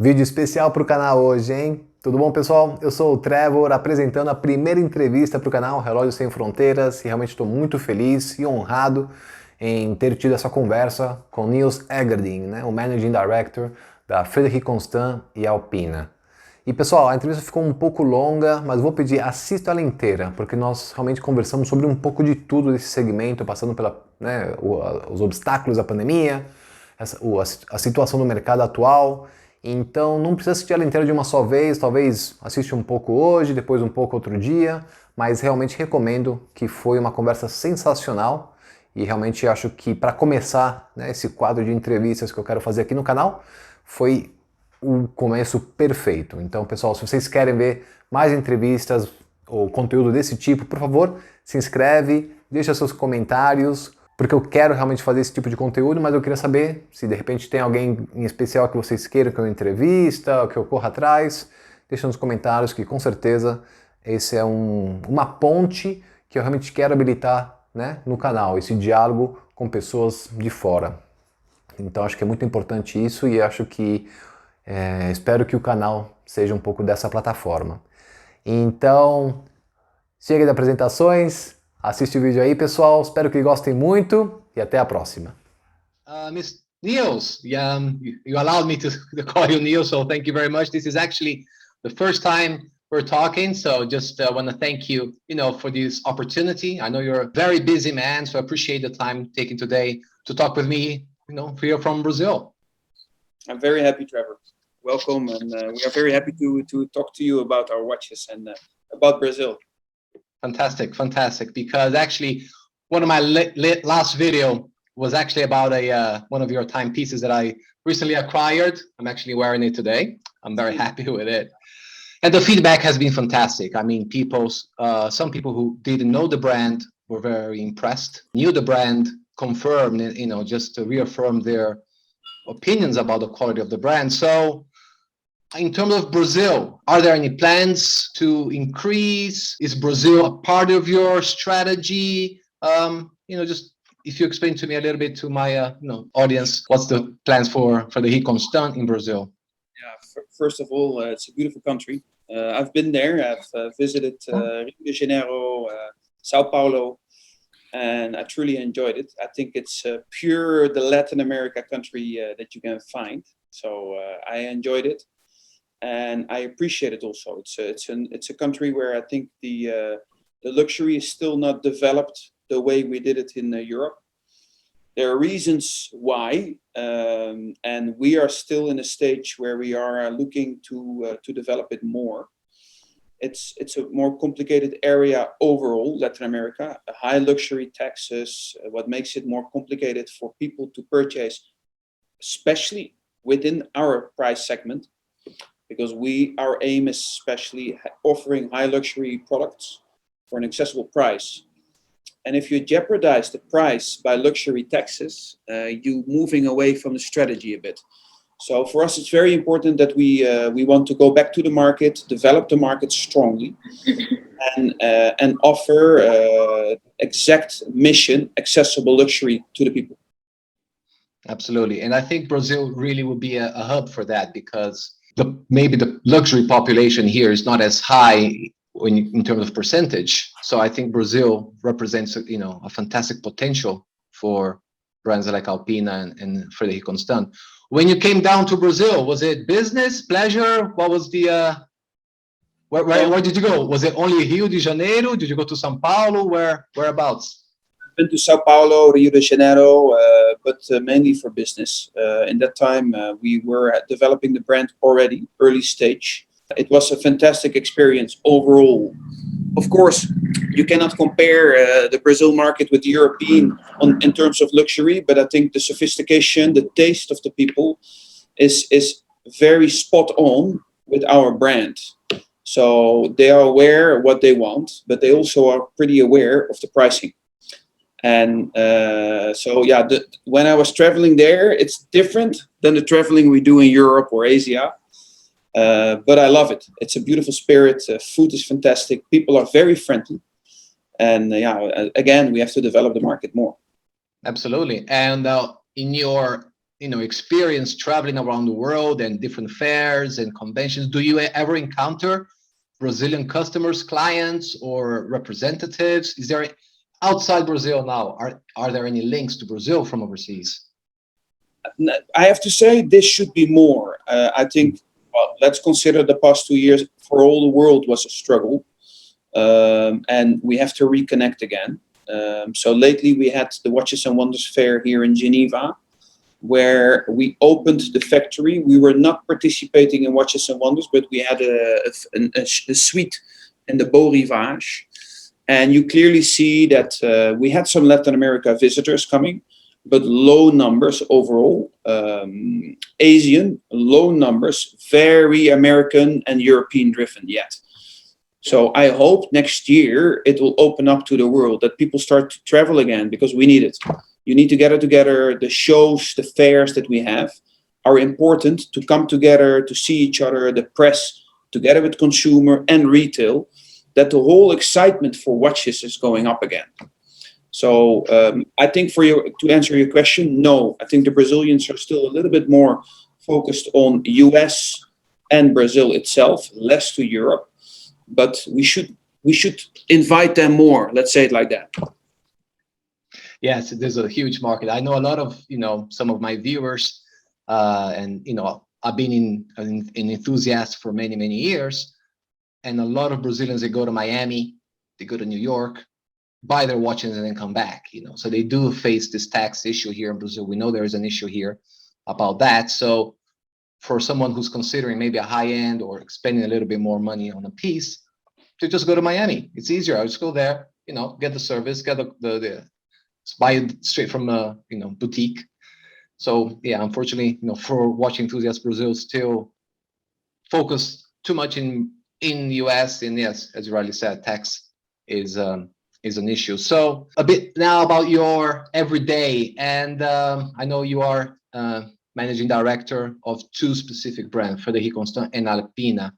Vídeo especial para o canal hoje, hein? Tudo bom, pessoal? Eu sou o Trevor, apresentando a primeira entrevista para o canal Relógio Sem Fronteiras, e realmente estou muito feliz e honrado em ter tido essa conversa com Niels Eggerding, né, o Managing Director da Frederique e Alpina. E pessoal, a entrevista ficou um pouco longa, mas vou pedir, assista ela inteira, porque nós realmente conversamos sobre um pouco de tudo desse segmento, passando pela, os obstáculos da pandemia, a situação do mercado atual. Então não precisa assistir ela inteira de uma só vez, talvez assiste um pouco hoje, depois um pouco outro dia, mas realmente recomendo, que foi uma conversa sensacional e realmente acho que para começar, né, esse quadro de entrevistas que eu quero fazer aqui no canal, foi o começo perfeito. Então, pessoal, se vocês querem ver mais entrevistas ou conteúdo desse tipo, por favor, se inscreve, deixa seus comentários, porque eu quero realmente fazer esse tipo de conteúdo, mas eu queria saber se de repente tem alguém em especial que vocês queiram que eu entrevista, ou que eu corra atrás. Deixa nos comentários, que com certeza esse é uma ponte que eu realmente quero habilitar, né, no canal, esse diálogo com pessoas de fora. Então acho que é muito importante isso e acho que espero que o canal seja um pouco dessa plataforma. Então, chega de apresentações, assiste o vídeo aí, pessoal. Espero que gostem muito e até a próxima. Miss Niels, you allowed me to call you Niels, so thank you very much. This is actually the first time we're talking, so just want to thank you, for this opportunity. I know you're a very busy man, so I appreciate the time taken today to talk with me, here from Brazil. I'm very happy, Trevor. Welcome, and we are very happy to talk to you about our watches and about Brazil. Fantastic, because actually one of my last video was actually about one of your timepieces that I recently acquired. I'm actually wearing it today. I'm very happy with it. And the feedback has been fantastic. I mean, some people who didn't know the brand were very impressed, knew the brand, confirmed, just to reaffirm their opinions about the quality of the brand. So in terms of Brazil, are there any plans to increase? Is Brazil a part of your strategy? Just if you explain to me a little bit, to my audience, what's the plans for the Reconstant in Brazil? Yeah, first of all, it's a beautiful country. I've been there. I've visited Rio de Janeiro, Sao Paulo, and I truly enjoyed it. I think it's pure the Latin America country that you can find. So I enjoyed it, and I appreciate it also. It's a country where I think the luxury is still not developed the way we did it in Europe. There are reasons why, and we are still in a stage where we are looking to develop it more. It's a more complicated area overall, Latin America, high luxury taxes, what makes it more complicated for people to purchase, especially within our price segment, because our aim is especially offering high luxury products for an accessible price. And if you jeopardize the price by luxury taxes, you're moving away from the strategy a bit. So for us, it's very important that we want to go back to the market, develop the market strongly, and offer exact mission, accessible luxury to the people. Absolutely. And I think Brazil really would be a hub for that, because maybe the luxury population here is not as high in terms of percentage. So I think Brazil represents a fantastic potential for brands like Alpina and Frederique. When you came down to Brazil, was it business, pleasure? What was the where did you go? Was it only Rio de Janeiro? Did you go to São Paulo? Whereabouts? I've been to Sao Paulo, Rio de Janeiro, but mainly for business. In that time, we were developing the brand already, early stage. It was a fantastic experience overall. Of course, you cannot compare the Brazil market with the European in terms of luxury, but I think the sophistication, the taste of the people is very spot on with our brand. So they are aware of what they want, but they also are pretty aware of the pricing. And when I was traveling there, it's different than the traveling we do in Europe or Asia. But I love it. It's a beautiful spirit. Food is fantastic. People are very friendly. And again, we have to develop the market more. Absolutely. And in your experience traveling around the world and different fairs and conventions, do you ever encounter Brazilian customers, clients, or representatives? Is there, outside Brazil now, are there any links to Brazil from overseas? I have to say this should be more. I think, well, let's consider the past 2 years for all the world was a struggle, and we have to reconnect again. So lately we had the Watches and Wonders Fair here in Geneva, where we opened the factory. We were not participating in Watches and Wonders, but we had a suite in the Beau Rivage. And you clearly see that we had some Latin America visitors coming, but low numbers overall. Asian, low numbers, very American and European driven yet. So I hope next year it will open up to the world, that people start to travel again, because we need it. You need to gather together. The shows, the fairs that we have are important to come together, to see each other, the press, together with consumer and retail, that the whole excitement for watches is going up again. So I think to answer your question, no, I think the Brazilians are still a little bit more focused on US and Brazil itself, less to Europe. But we should invite them more. Let's say it like that. Yes, there's a huge market. I know a lot of some of my viewers, and I've been an enthusiast for many years, and a lot of Brazilians, they go to Miami, they go to New York, buy their watches, and then come back. So they do face this tax issue here in Brazil. We know there is an issue here about that. So for someone who's considering maybe a high end or spending a little bit more money on a piece, to just go to Miami. It's easier. I'll just go there, get the service, get the buy it straight from a boutique. So yeah, unfortunately, for watch enthusiasts, Brazil still focus too much in US, and yes, as you rightly said, tax is an issue. So a bit now about your everyday, and I know you are managing director of two specific brands, Frederique and Alpina.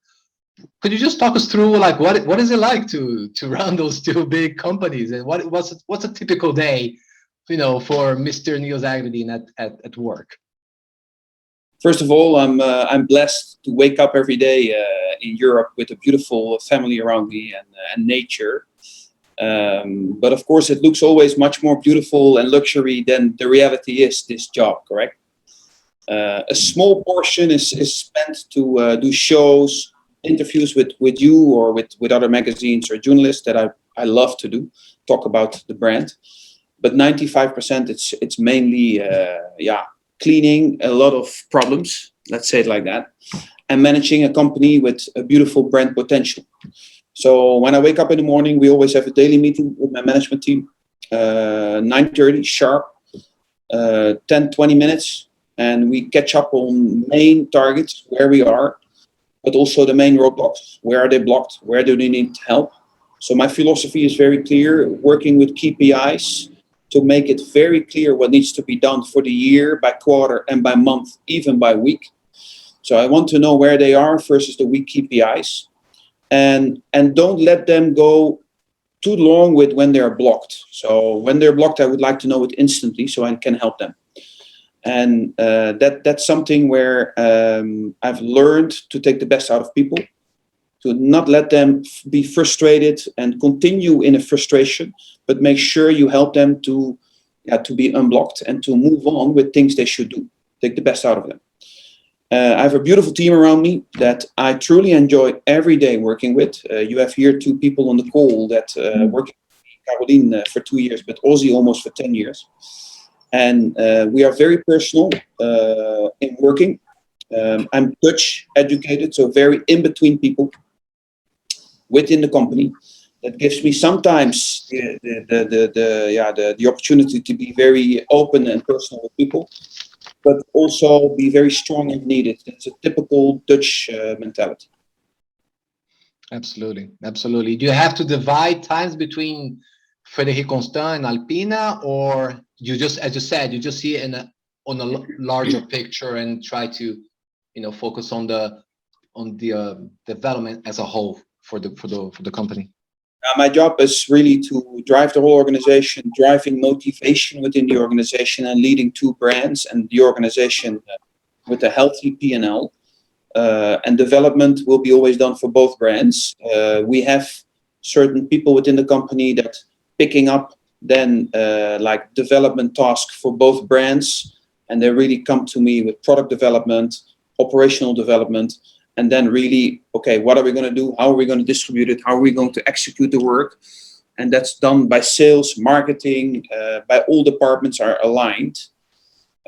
Could you just talk us through what is it like to run those two big companies, and what's a typical day, for Mr. Niels Eggerding at work? First of all, I'm blessed to wake up every day in Europe with a beautiful family around me and nature. But of course, it looks always much more beautiful and luxury than the reality is. This job, correct? A small portion is spent to do shows, interviews with you or with other magazines or journalists that I love to do, talk about the brand. But 95% it's mainly cleaning a lot of problems, let's say it like that, and managing a company with a beautiful brand potential. So when I wake up in the morning, we always have a daily meeting with my management team, 9:30 sharp, 10-20 minutes, and we catch up on main targets, where we are, but also the main roadblocks. Where are they blocked? Where do they need help? So my philosophy is very clear, working with KPIs to make it very clear what needs to be done for the year, by quarter, and by month, even by week. So I want to know where they are versus the week KPIs. And don't let them go too long with when they're blocked. So when they're blocked, I would like to know it instantly so I can help them. And that's something where I've learned to take the best out of people, to not let them be frustrated and continue in a frustration, but make sure you help them to be unblocked and to move on with things they should do. Take the best out of them. I have a beautiful team around me that I truly enjoy every day working with. You have here two people on the call that work with Caroline for 2 years, but Ozzy almost for 10 years. And we are very personal in working. I'm Dutch educated, so very in between people within the company. That gives me sometimes the opportunity to be very open and personal with people, but also be very strong if needed. It's a typical Dutch mentality. Absolutely. Do you have to divide times between Frederique and Alpina, or you just, as you said, you just see it on a larger picture and try to, focus on the development as a whole for the company? My job is really to drive the whole organization, driving motivation within the organization, and leading two brands and the organization with a healthy P&L. And development will be always done for both brands. We have certain people within the company that picking up then like development tasks for both brands, and they really come to me with product development, operational development, and then really, okay, what are we going to do? How are we going to distribute it? How are we going to execute the work? And that's done by sales, marketing, by all departments are aligned.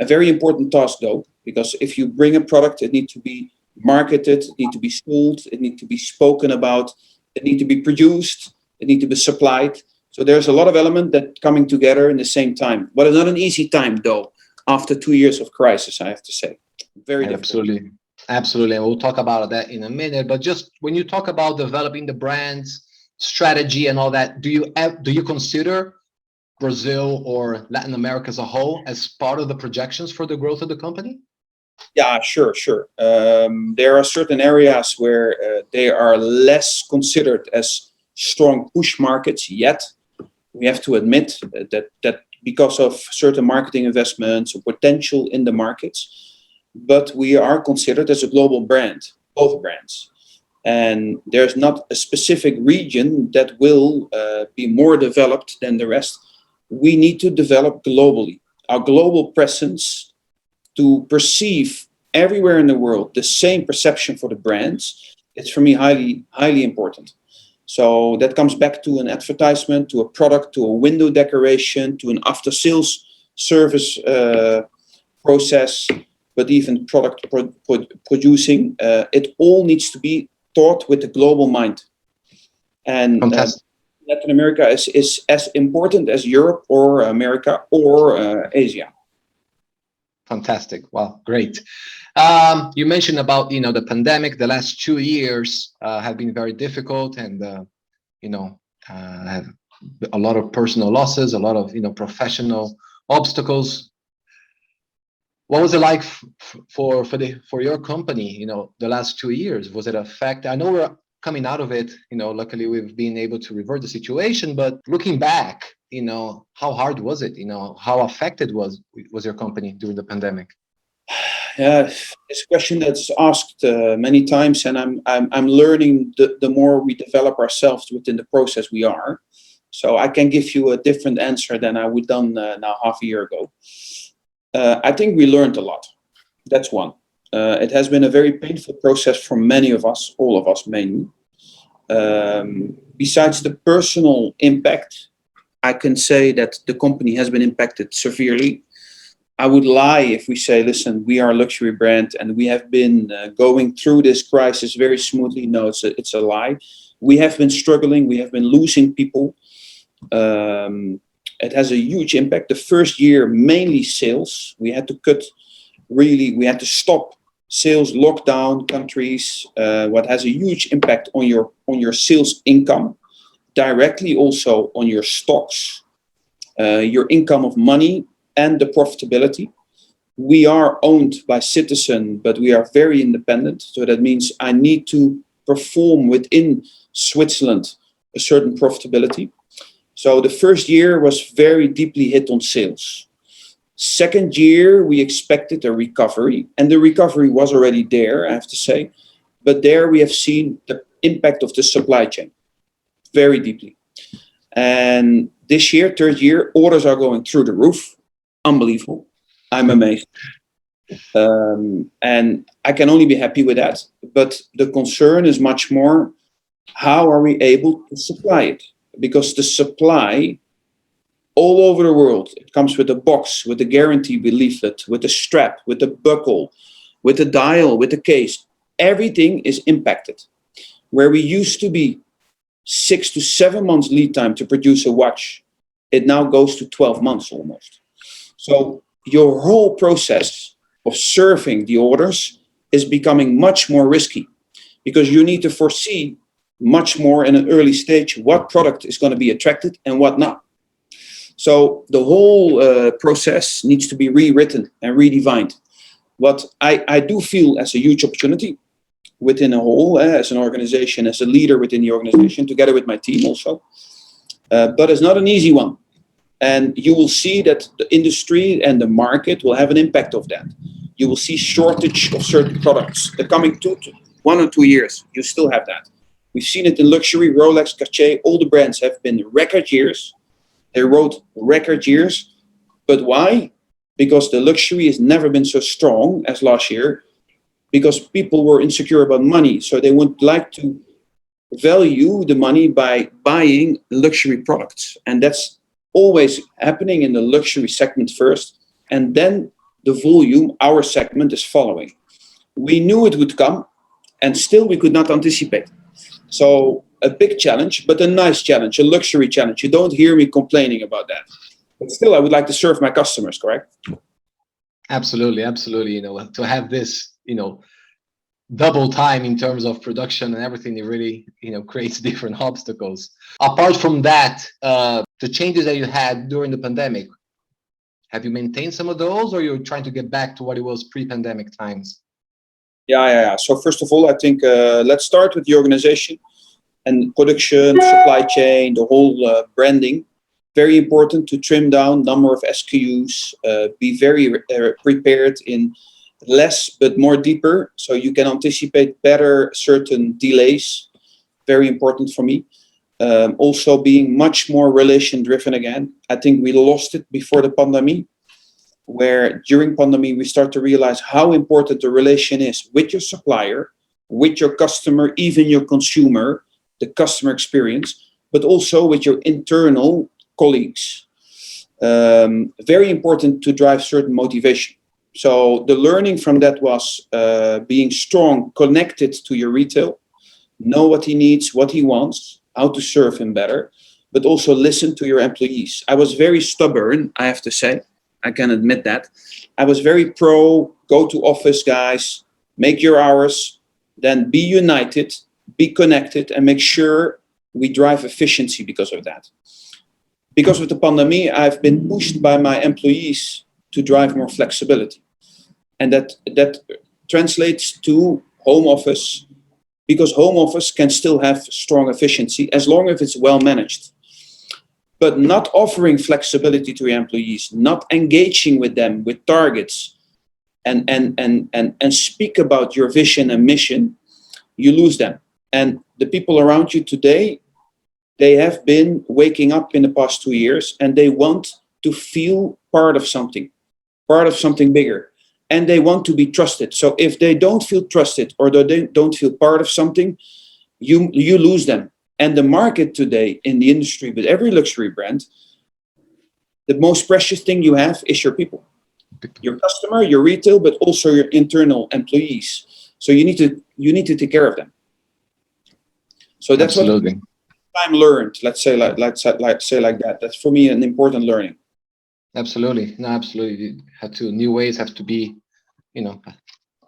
A very important task though, because if you bring a product, it needs to be marketed, it needs to be sold, it needs to be spoken about, it needs to be produced, it needs to be supplied. So there's a lot of elements that coming together in the same time. But it's not an easy time though, after 2 years of crisis, I have to say. Very difficult. Absolutely. Absolutely. And we'll talk about that in a minute. But just when you talk about developing the brand's strategy and all that, do you consider Brazil or Latin America as a whole as part of the projections for the growth of the company? Yeah, sure. There are certain areas where they are less considered as strong push markets yet. We have to admit that because of certain marketing investments or potential in the markets, but we are considered as a global brand, both brands. And there's not a specific region that will be more developed than the rest. We need to develop globally. Our global presence to perceive everywhere in the world the same perception for the brands, it's for me highly, highly important. So that comes back to an advertisement, to a product, to a window decoration, to an after-sales service process, but even product producing. It all needs to be thought with the global mind. And Latin America is as important as Europe or America or Asia. Fantastic. Wow, great. You mentioned about, the pandemic. The last 2 years have been very difficult, and have a lot of personal losses, a lot of professional obstacles. What was it like for your company? The last 2 years, was it a fact? I know we're coming out of it. Luckily we've been able to revert the situation. But looking back, how hard was it? How affected was your company during the pandemic? Yeah, it's a question that's asked many times, and I'm learning the more we develop ourselves within the process we are. So I can give you a different answer than I would done now half a year ago. I think we learned a lot. That's one. It has been a very painful process for many of us, all of us mainly. Besides the personal impact, I can say that the company has been impacted severely. I would lie if we say, listen, we are a luxury brand and we have been going through this crisis very smoothly. No, it's a lie. We have been struggling. We have been losing people. It has a huge impact. The first year, mainly sales. We had to we had to stop sales, lockdown countries, what has a huge impact on your sales income, directly also on your stocks, your income of money, and the profitability. We are owned by Citizen, but we are very independent. So that means I need to perform within Switzerland a certain profitability. So the first year was very deeply hit on sales. Second year, we expected a recovery, and the recovery was already there, I have to say. But there we have seen the impact of the supply chain very deeply. And this year, third year, orders are going through the roof. Unbelievable. I'm amazed. And I can only be happy with that. But the concern is much more, how are we able to supply it? Because the supply all over the world, it comes with a box, with the guarantee leaflet, with the strap, with the buckle, with the dial, with the case. Everything is impacted. Where we used to be 6 to 7 months lead time to produce a watch, it now goes to 12 months almost. So your whole process of serving the orders is becoming much more risky, because you need to foresee much more in an early stage what product is going to be attracted and what not. So the whole process needs to be rewritten and redefined. What I do feel as a huge opportunity, within a whole, as an organization, as a leader within the organization, together with my team also. But it's not an easy one. And you will see that the industry and the market will have an impact of that. You will see shortage of certain products. The coming 1 or 2 years, you still have that. We've seen it in luxury, Rolex, Cartier, all the brands have been record years. They wrote record years. But why? Because the luxury has never been so strong as last year, because people were insecure about money. So they would like to value the money by buying luxury products. And that's always happening in the luxury segment first. And then the volume, our segment, is following. We knew it would come, and still we could not anticipate. So a big challenge, but a nice challenge, a luxury challenge. You don't hear me complaining about that. But still, I would like to serve my customers, correct? Absolutely, absolutely. To have this, double time in terms of production and everything, it really, creates different obstacles. Apart from that, the changes that you had during the pandemic, have you maintained some of those, or you're trying to get back to what it was pre-pandemic times? Yeah. So first of all, I think let's start with the organization and production, supply chain, the whole branding. Very important to trim down number of SKUs, be very prepared in less but more deeper, so you can anticipate better certain delays. Very important for me. Also being much more relation driven again. I think we lost it before the pandemic, where during pandemic we start to realize how important the relation is with your supplier, with your customer, even your consumer, the customer experience, but also with your internal colleagues. Very important to drive certain motivation. So the learning from that was being strong, connected to your retail, know what he needs, what he wants, how to serve him better, but also listen to your employees. I was very stubborn, I have to say. I can admit that. I was very pro, go to office, guys, make your hours, then be united, be connected, and make sure we drive efficiency because of that. Because of the pandemic, I've been pushed by my employees to drive more flexibility. And that translates to home office, because home office can still have strong efficiency as long as it's well managed. But not offering flexibility to your employees, not engaging with them with targets, and speak about your vision and mission, you lose them. And the people around you today, they have been waking up in the past 2 years, and they want to feel part of something bigger. And they want to be trusted. So if they don't feel trusted, or they don't feel part of something, you lose them. And the market today in the industry, with every luxury brand, the most precious thing you have is your people, your customer, your retail, but also your internal employees. So you need to take care of them. So that's Absolutely. what time learned. Let's say like that. That's for me an important learning. Absolutely. No, absolutely. New ways have to be,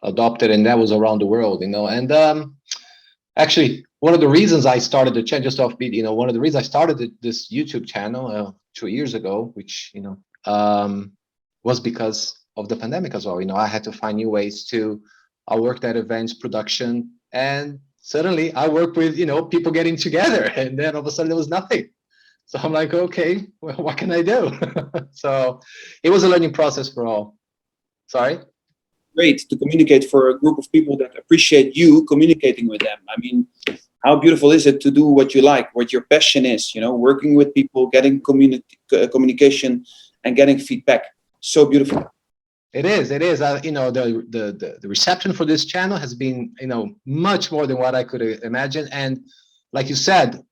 adopted, and that was around the world, And actually, one of the reasons I started the channel, just offbeat, one of the reasons I started this YouTube channel 2 years ago, which was because of the pandemic as well. I had to find new ways I worked at events, production, and suddenly I worked with people getting together, and then all of a sudden there was nothing. So I'm like, okay, well, what can I do? So it was a learning process for all. Sorry? Great to communicate for a group of people that appreciate you communicating with them. I mean, how beautiful is it to do what you like, what your passion is, working with people, getting communication and getting feedback. So beautiful. It is. The reception for this channel has been, much more than what I could imagine. And like you said,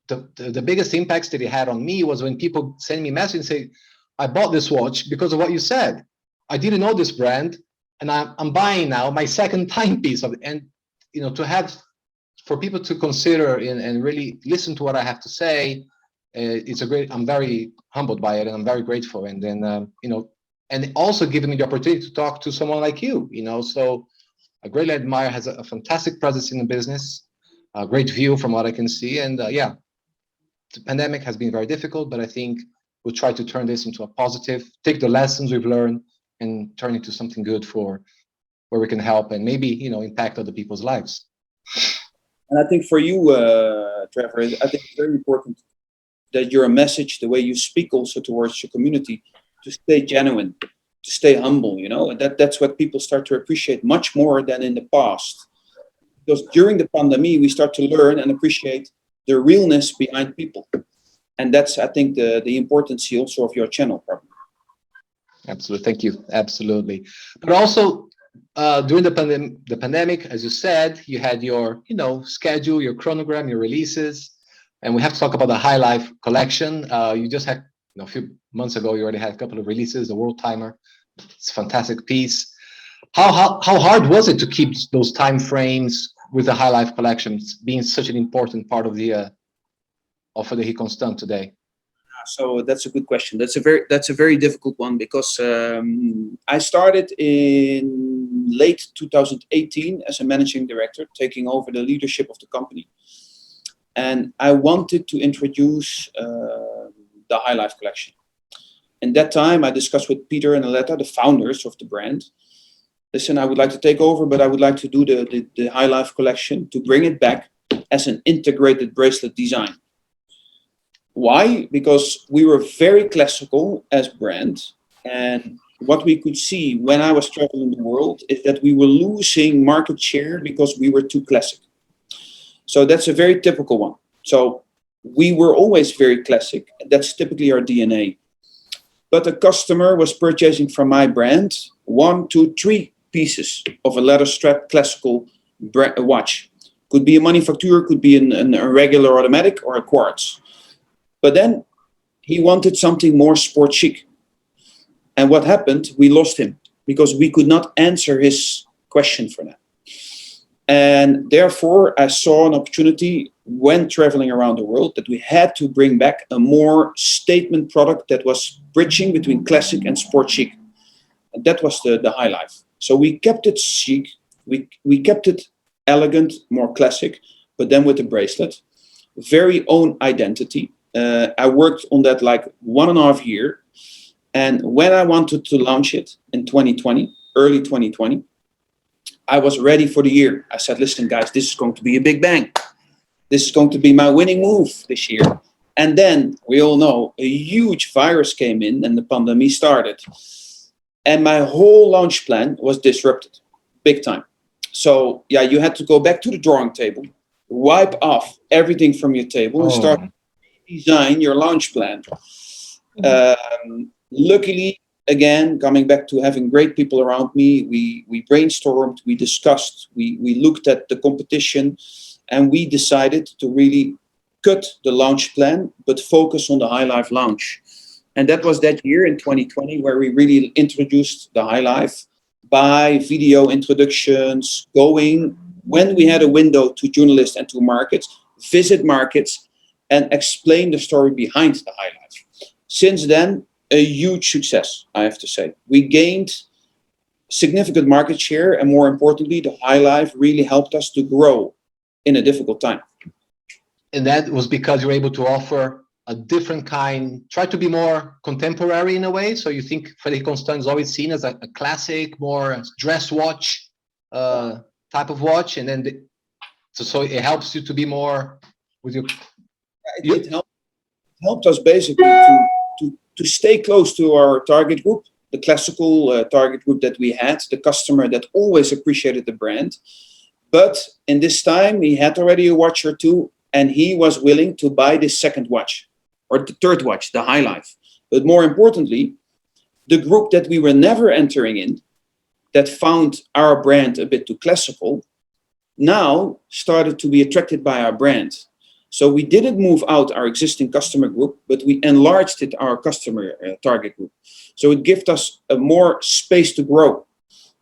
the biggest impacts that it had on me was when people send me messages and say, I bought this watch because of what you said. I didn't know this brand, and I'm buying now my second timepiece of it. And for people to consider and really listen to what I have to say, I'm very humbled by it, and I'm very grateful. And then and also giving me the opportunity to talk to someone like you. So I greatly admire, has a fantastic presence in the business, a great view from what I can see, and the pandemic has been very difficult, but I think we'll try to turn this into a positive, take the lessons we've learned and turn it into something good for where we can help and maybe, impact other people's lives. And I think for you, Trevor, I think it's very important that your message, the way you speak also towards your community, to stay genuine, to stay humble, and that's what people start to appreciate much more than in the past. Because during the pandemic, we start to learn and appreciate the realness behind people. And that's, I think, the importance also of your channel, probably. Absolutely. Thank you. Absolutely. But also, during the pandemic, as you said, you had your, schedule, your chronogram, your releases, and we have to talk about the High Life collection. You just had, a few months ago, you already had a couple of releases, the World Timer. It's a fantastic piece. How hard was it to keep those time frames with the High Life collections being such an important part of the Frederique Constant today? So that's a good question. That's a very difficult one because I started in late 2018 as a managing director, taking over the leadership of the company, and I wanted to introduce the High Life collection. And that time, I discussed with Peter and Aletta, the founders of the brand. Listen, I would like to take over, but I would like to do the High Life collection to bring it back as an integrated bracelet design. Why? Because we were very classical as brand, and what we could see when I was traveling the world is that we were losing market share because we were too classic. So that's a very typical one. So we were always very classic. That's typically our DNA. But the customer was purchasing from my brand 1, 2, 3 pieces of a leather strap classical watch. Could be a manufacturer, could be a regular automatic or a quartz. But then he wanted something more sport chic. And what happened? We lost him because we could not answer his question for that. And therefore, I saw an opportunity when traveling around the world that we had to bring back a more statement product that was bridging between classic and sport chic. And that was the High Life. So we kept it chic, we kept it elegant, more classic, but then with the bracelet, very own identity. I worked on that like 1.5 years. And when I wanted to launch it in 2020, early 2020, I was ready for the year. I said, listen, guys, this is going to be a big bang. This is going to be my winning move this year. And then we all know a huge virus came in and the pandemic started. And my whole launch plan was disrupted big time. So yeah, you had to go back to the drawing table, wipe off everything from your table and start to design your launch plan. Luckily, again, coming back to having great people around me, we brainstormed, we discussed, we looked at the competition, and we decided to really cut the launch plan, but focus on the High Life launch. And that was that year in 2020 where we really introduced the High Life by video introductions, going when we had a window to journalists and to markets, visit markets, and explain the story behind the High Life. Since then, a huge success, I have to say. We gained significant market share, and more importantly, the High Life really helped us to grow in a difficult time. And that was because you were able to offer a different kind, try to be more contemporary in a way. So you think Frederique Constant is always seen as a classic, more dress watch type of watch, and then so it helps you to be more with your. It helped us basically to stay close to our target group, the classical target group that we had, the customer that always appreciated the brand. But in this time, he had already a watch or two, and he was willing to buy this second watch or the third watch, the High Life. But more importantly, the group that we were never entering in, that found our brand a bit too classical, now started to be attracted by our brand. So we didn't move out our existing customer group, but we enlarged it, our customer target group. So it gave us a more space to grow.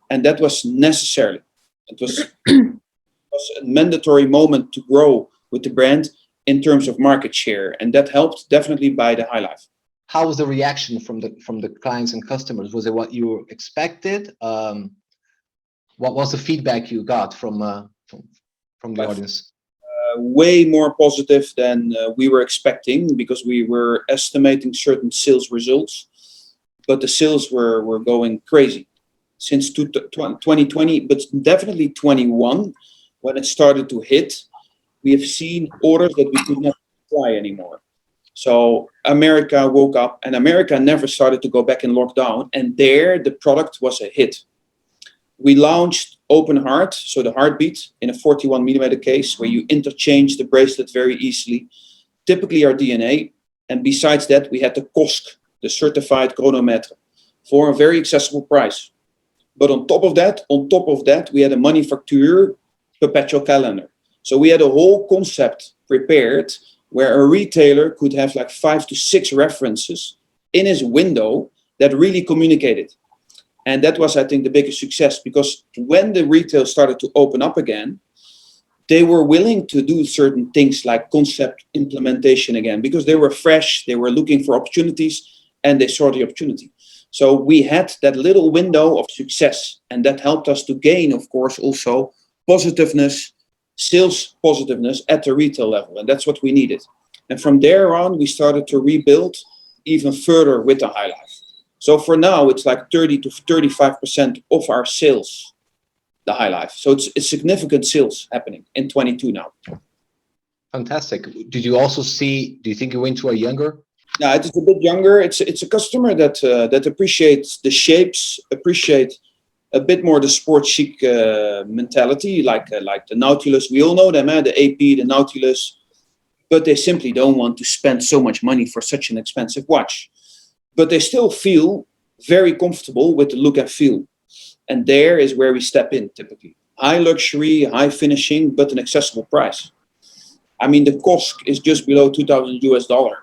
And that was necessary. It was a mandatory moment to grow with the brand in terms of market share. And that helped definitely by the High Life. How was the reaction from the clients and customers? Was it what you expected? What was the feedback you got from the audience? Way more positive than we were expecting, because we were estimating certain sales results, but the sales were going crazy. since 2020, but definitely 21, when it started to hit, we have seen orders that we could not supply anymore. So America woke up, and America never started to go back in lockdown, and there the product was a hit. We launched Open Heart, so the heartbeat in a 41 millimeter case where you interchange the bracelet very easily, typically our DNA. And besides that, we had the COSC, the certified chronometer, for a very accessible price. But on top of that, we had a manufacturer perpetual calendar. So we had a whole concept prepared where a retailer could have like 5 to 6 references in his window that really communicated. And that was, I think, the biggest success, because when the retail started to open up again, they were willing to do certain things like concept implementation again, because they were fresh, they were looking for opportunities, and they saw the opportunity. So we had that little window of success, and that helped us to gain, of course, also positiveness, sales positiveness at the retail level, and that's what we needed. And from there on, we started to rebuild even further with the High Life. So for now, it's like 30 to 35% of our sales, the High Life. So it's significant sales happening in 22 now. Fantastic. Did you also see, do you think you went to a younger? Yeah, it is a bit younger. It's a customer that appreciates the shapes, appreciate a bit more the sport chic mentality, like the Nautilus. We all know them, the AP, the Nautilus, but they simply don't want to spend so much money for such an expensive watch. But they still feel very comfortable with the look and feel. And there is where we step in typically. High luxury, high finishing, but an accessible price. I mean, the COSC is just below $2,000.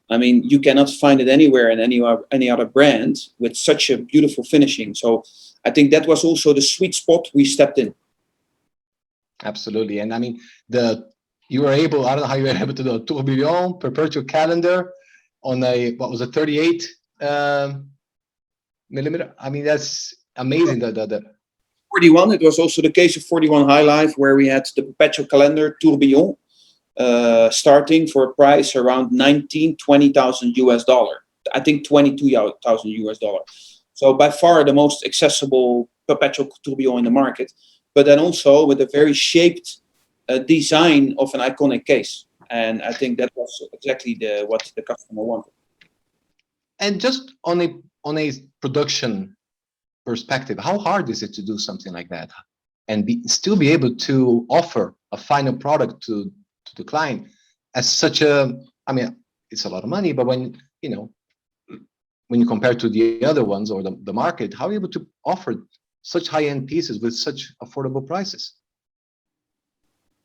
I mean, you cannot find it anywhere in any other brand with such a beautiful finishing. So I think that was also the sweet spot we stepped in. Absolutely. And I mean, you were able, I don't know how you were able to do a tourbillon perpetual calendar on a, what was a 38 millimeter? I mean, that's amazing. The 41, it was also the case of 41 High Life, where we had the perpetual calendar tourbillon starting for a price around $20,000 US. I think $22,000 US. So by far the most accessible perpetual tourbillon in the market, but then also with a very shaped design of an iconic case. And I think that was exactly what the customer wanted. And just on a production perspective, how hard is it to do something like that and still be able to offer a final product to the client as such a, I mean, it's a lot of money, but when you compare to the other ones or the market, how are you able to offer such high-end pieces with such affordable prices?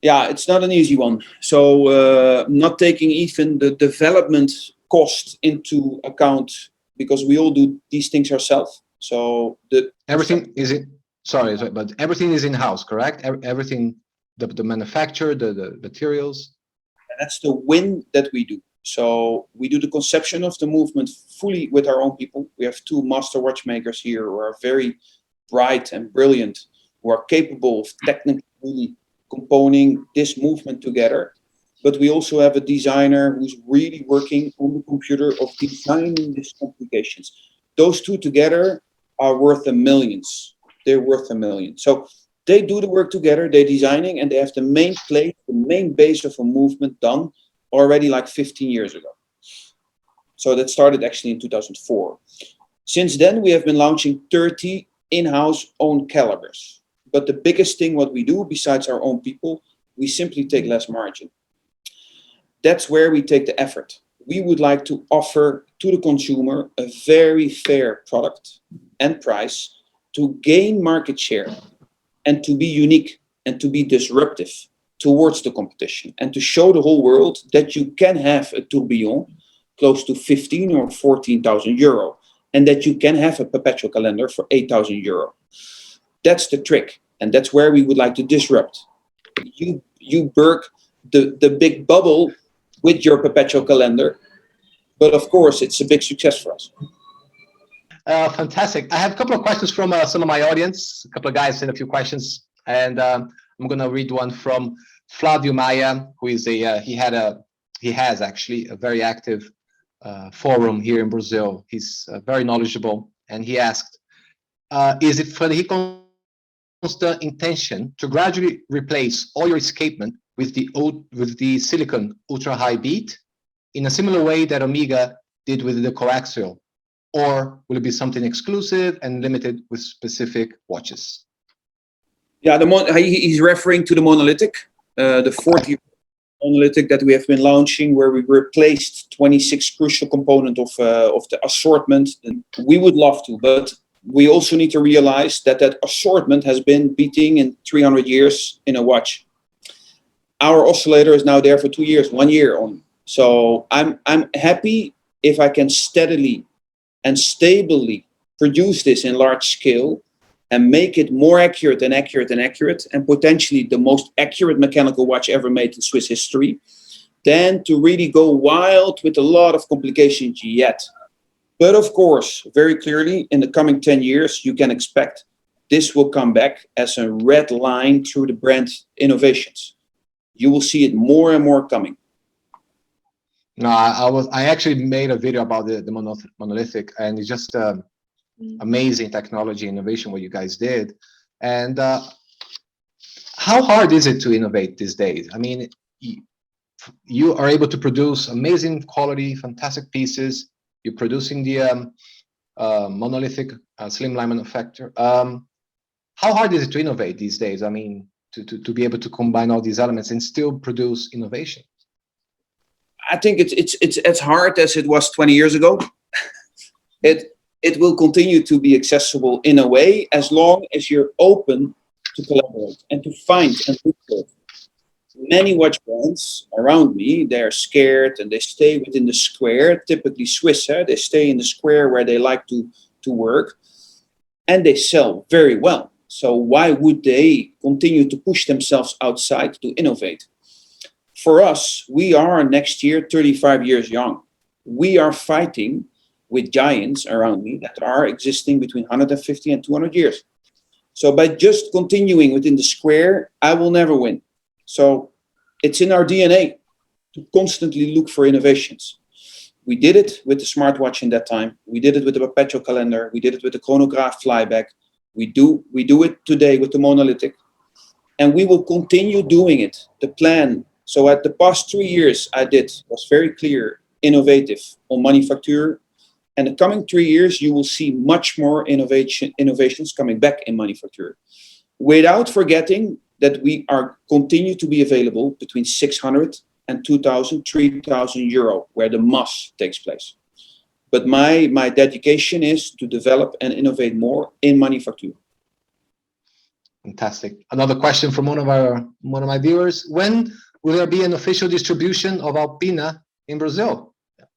Yeah, it's not an easy one. So not taking even the development cost into account, because we all do these things ourselves. So everything is in, sorry, but everything is in-house, correct? Everything, the manufacture, the materials. And that's the win that we do. So we do the conception of the movement fully with our own people. We have 2 master watchmakers here who are very bright and brilliant, who are capable of technically composing this movement together. But we also have a designer who's really working on the computer of designing these complications. Those 2 together are worth millions. They're worth $1 million. So they do the work together, they're designing, and they have the main plate, the main base of a movement done already like 15 years ago. So that started actually in 2004. Since then, we have been launching 30 in-house owned calibers. But the biggest thing what we do, besides our own people, we simply take less margin. That's where we take the effort. We would like to offer to the consumer a very fair product and price to gain market share and to be unique and to be disruptive towards the competition and to show the whole world that you can have a tourbillon close to 15 or 14,000 euro and that you can have a perpetual calendar for 8,000 euro. That's the trick, and that's where we would like to disrupt. You burst the big bubble with your perpetual calendar, but of course it's a big success for us. Fantastic. I have a couple of questions from some of my audience. A couple of guys sent a few questions, and I'm going to read one from Flavio Maia, who is he has actually a very active forum here in Brazil. He's very knowledgeable, and he asked, is it Frederique constant intention to gradually replace all your escapement with the silicon ultra high beat in a similar way that Omega did with the coaxial, or will it be something exclusive and limited with specific watches? Yeah, he's referring to the Monolithic, the 40 Monolithic that we have been launching, where we replaced 26 crucial components of the assortment. And we would love to, but we also need to realize that that assortment has been beating in 300 years in a watch. Our oscillator is now there for 2 years, 1 year on. So I'm happy if I can steadily and stably produce this in large scale and make it more accurate and accurate and accurate, and potentially the most accurate mechanical watch ever made in Swiss history, than to really go wild with a lot of complications yet. But of course, very clearly, in the coming 10 years, you can expect this will come back as a red line through the brand innovations. You will see it more and more coming. No, I actually made a video about the Monolithic, and it's just amazing technology innovation what you guys did. And how hard is it to innovate these days? I mean, you are able to produce amazing quality, fantastic pieces. You're producing the Monolithic slimline manufacture. How hard is it to innovate these days? I mean, to be able to combine all these elements and still produce innovation? I think it's as hard as it was 20 years ago. It will continue to be accessible in a way, as long as you're open to collaborate and to find and look for it. Many watch brands around me, they're scared and they stay within the square, typically Swiss, they stay in the square where they like to work, and they sell very well. So why would they continue to push themselves outside to innovate? For us, we are next year 35 years young. We are fighting with giants around me that are existing between 150 and 200 years. So by just continuing within the square, I will never win. So it's in our DNA to constantly look for innovations. We did it with the smartwatch in that time. We did it with the perpetual calendar. We did it with the chronograph flyback. We do it today with the Monolithic. And we will continue doing it. The plan. So at the past 3 years I did was very clear, innovative on manufacture. And the coming 3 years, you will see much more innovations coming back in manufacture. Without forgetting that we are continue to be available between 600 and 2,000, 3,000 euro, where the mass takes place. But my dedication is to develop and innovate more in manufacture. Fantastic. Another question from one of my viewers: when will there be an official distribution of Alpina in Brazil?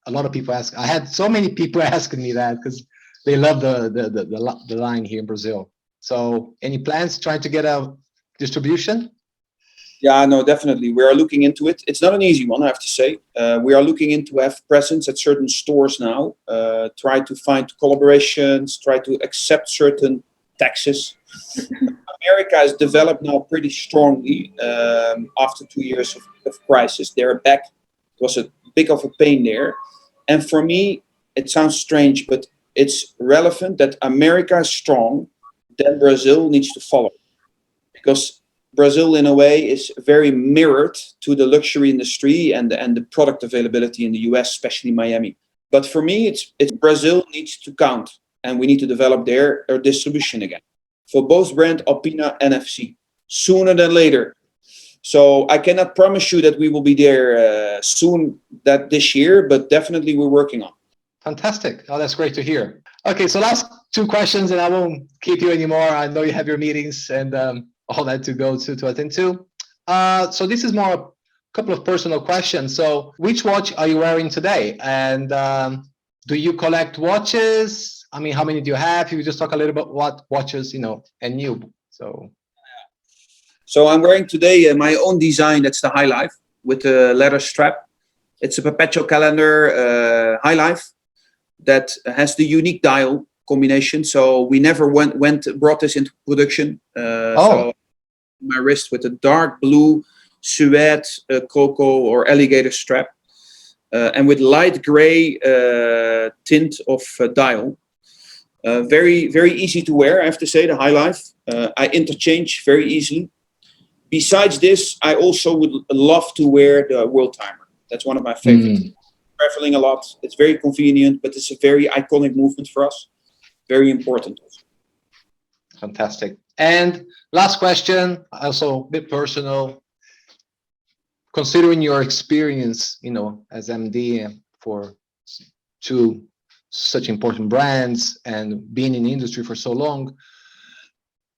A lot of people ask. I had so many people asking me that because they love the line here in Brazil. So, any plans trying to get a distribution? Yeah, no, definitely. We are looking into it. It's not an easy one, I have to say. We are looking into have presence at certain stores now. Try to find collaborations. Try to accept certain taxes. America has developed now pretty strongly after 2 years of crisis. They're back. It was a big of a pain there. And for me, it sounds strange, but it's relevant that America is strong, then Brazil needs to follow. Because Brazil, in a way, is very mirrored to the luxury industry and the product availability in the US, especially Miami. But for me, it's Brazil needs to count, and we need to develop their distribution again. For both brand Alpina and FC, sooner than later. So I cannot promise you that we will be there soon this year, but definitely we're working on. Fantastic. Oh, that's great to hear. Okay, so last 2 questions, and I won't keep you anymore. I know you have your meetings and all that to go to attend to. So this is more a couple of personal questions. So which watch are you wearing today? And do you collect watches? I mean, how many do you have? You just talk a little about what watches, and new. So I'm wearing today my own design. That's the High Life with the leather strap. It's a perpetual calendar High Life that has the unique dial combination. So we never brought this into production. So my wrist with a dark blue suede, cocoa or alligator strap, and with light gray tint of dial. Very, very easy to wear, I have to say, the High Life. I interchange very easily. Besides this, I also would love to wear the World Timer. That's one of my favorites. Traveling a lot. It's very convenient, but it's a very iconic movement for us. Very important. Fantastic. And last question, also a bit personal. Considering your experience, as MD for two such important brands and being in the industry for so long,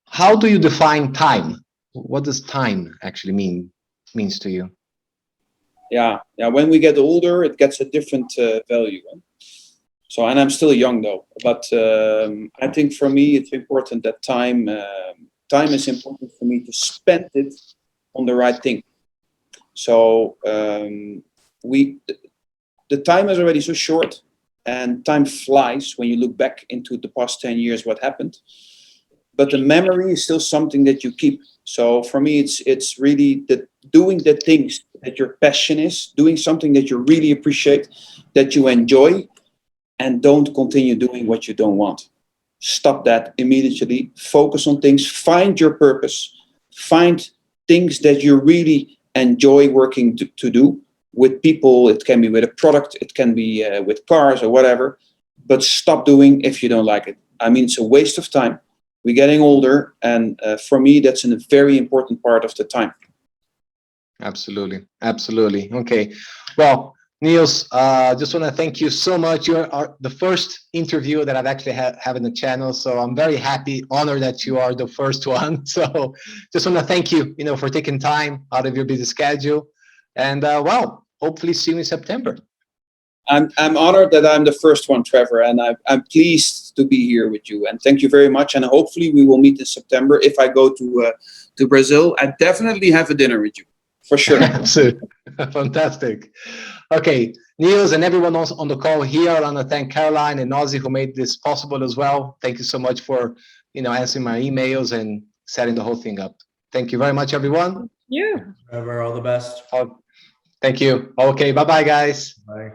how do you define time? What does time actually means to you? Yeah. When we get older, it gets a different value. So, and I'm still young though, but I think for me it's important that time is important for me to spend it on the right thing. So the time is already so short, and time flies when you look back into the past 10 years what happened. But the memory is still something that you keep. So for me, it's really doing the things that your passion is, doing something that you really appreciate, that you enjoy, and don't continue doing what you don't want. Stop that immediately. Focus on things. Find your purpose. Find things that you really enjoy working to do with people. It can be with a product. It can be with cars or whatever. But stop doing if you don't like it. I mean, it's a waste of time. We're getting older, and for me, that's a very important part of the time. Absolutely. Okay. Well, Niels, just want to thank you so much. You are the first interview that I've actually have in the channel, so I'm very happy, honored that you are the first one. So just want to thank you, for taking time out of your busy schedule, and well, hopefully see you in September. I'm honored that I'm the first one, Trevor, and I'm pleased to be here with you. And thank you very much. And hopefully we will meet in September. If I go to Brazil, I definitely have a dinner with you, for sure. Fantastic. Okay, Niels and everyone else on the call here, I want to thank Caroline and Ozzy who made this possible as well. Thank you so much for answering my emails and setting the whole thing up. Thank you very much, everyone. Yeah. Trevor, all the best. Thank you. Okay, bye-bye, guys. Bye.